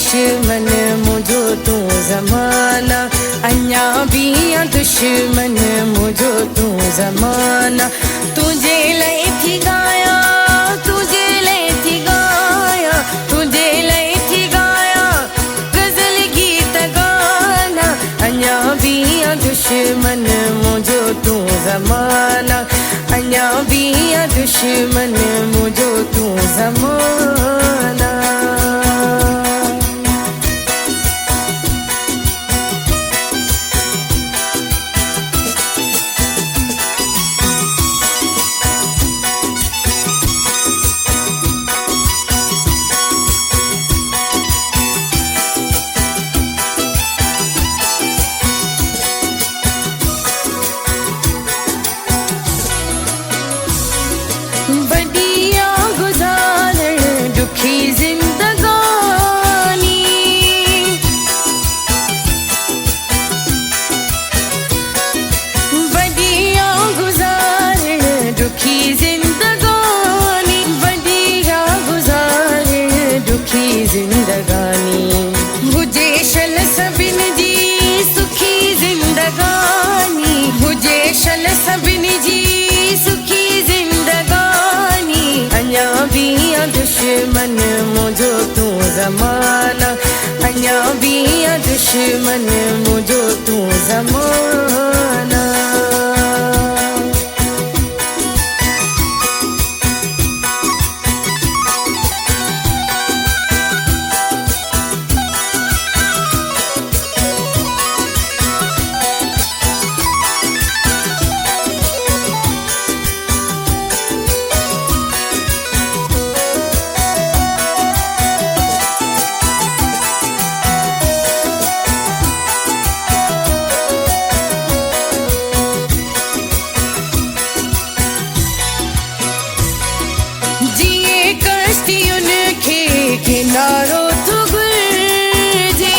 दुश्मन मुझो तू ज़माना, अञा भी दुश्मन मुझो तू ज़माना। तुझे लई थी गाया, तुझे लई थी गाया, तुझे लई थी गाया गज़ल गीत गाना। अञा भी दुश्मन मुझो तू ज़माना, अञा भी दुश्मन मुझो तू ज़माना। भुजेशल सबिन जी सुखी जिंदगानी, भुजेशल सबिन जी सुखी जिंदगानी। अञा भी दुश्मन मुझो तू ज़माना, अञा भी दुश्मन मुझो तू ज़माना। किनारों तो गुरजे,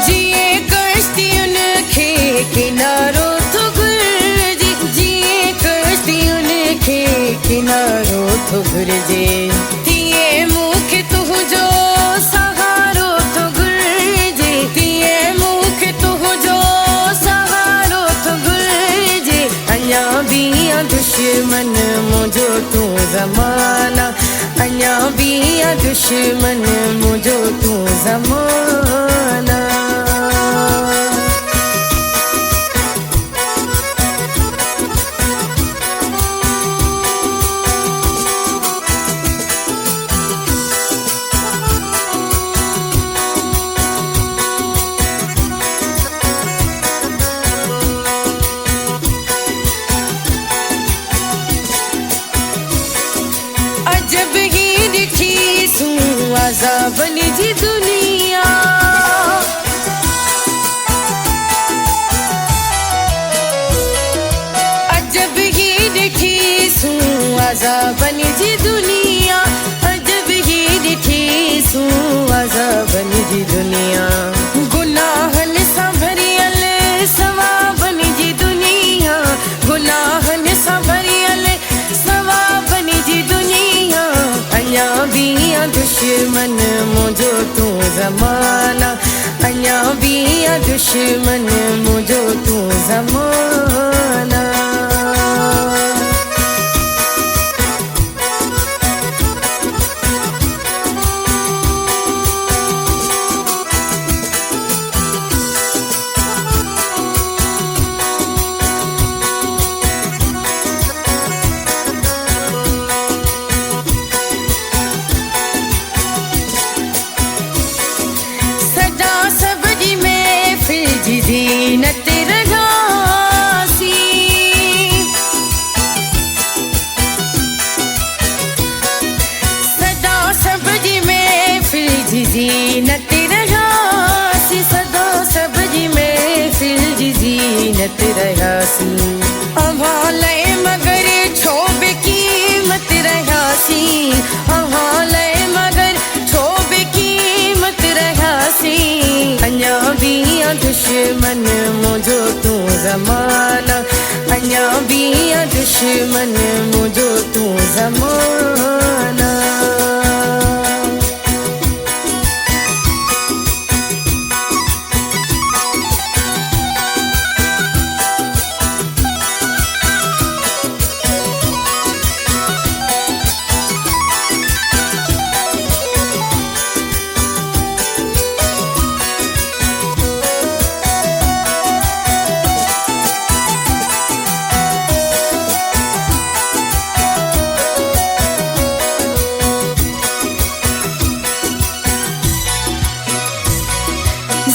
जिए कश्ती उनके किनारों तो गुरजे, जिए कश्ती उनके किनारों तो गुरजे। तिये मुख तुह जो सहारो तो गुरजे, तिये मुख तुह जो सहारो तो गुरजे। अञा भी दुश्मन मुझो तू ज़माना, अञा भी दुश्मन मुझो तू ज़माना। अजब ही दिखी सू अज़ाबन जी दुनिया, अजब ही दिखी सू अज़ाबन जी दुनिया, अजब ही दिखी सू अज़ाबन जी दुनिया। गुनाहन सां भरियल सवाबन जी दुनिया, गुनाहन सां भरियल सवाबन जी दुनिया। अञा भी दुश्मन मुझो तू ज़माना, अञा भी दुश्मन मुझो तू ज़माना। ज़ीनत रहासी, सदा सबजी महफिल जी ज़ीनत रहासी, सदा सबजी महफिल जी ज़ीनत रहासी। अवाले मगर छोब कीमत रहासी, अवाले मगर छोब कीमत रहासी। अञा भी दुश्मन मुझो तू ज़माना, अञा भी आ दुश्मन मुझो तू ज़माना।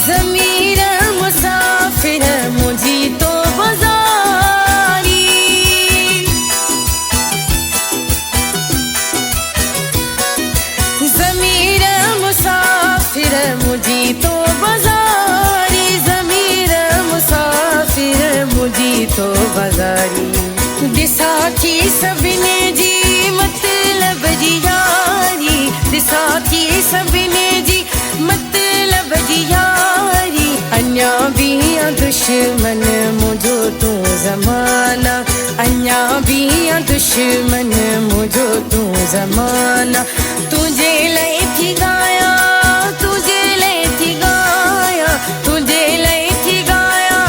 ज़मीर मुसाफिर मुझी तो बाज़ारी, ज़मीर मुसाफिर मुझी तो बाज़ारी, ज़मीर मुसाफिर मुझी तो बाज़ारी। दिसा थी सभिने जी मतलब जी यारी, दिसा थी सभिने जी मतलब जी यारी। अञा भी आ दुश्मन मुझो तू ज़माना, अञा भी आ दुश्मन मुझो तू ज़माना। तुझे लई थी गाया, तुझे लई थी गाया, तुझे लई थी गाया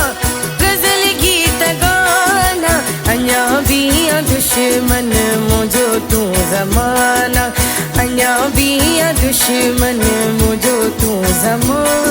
गज़ल गीत गाना। अञा भी आ दुश्मन मुझो तू ज़माना, अञा भी आ दुश्मन मुझो तू ज़माना।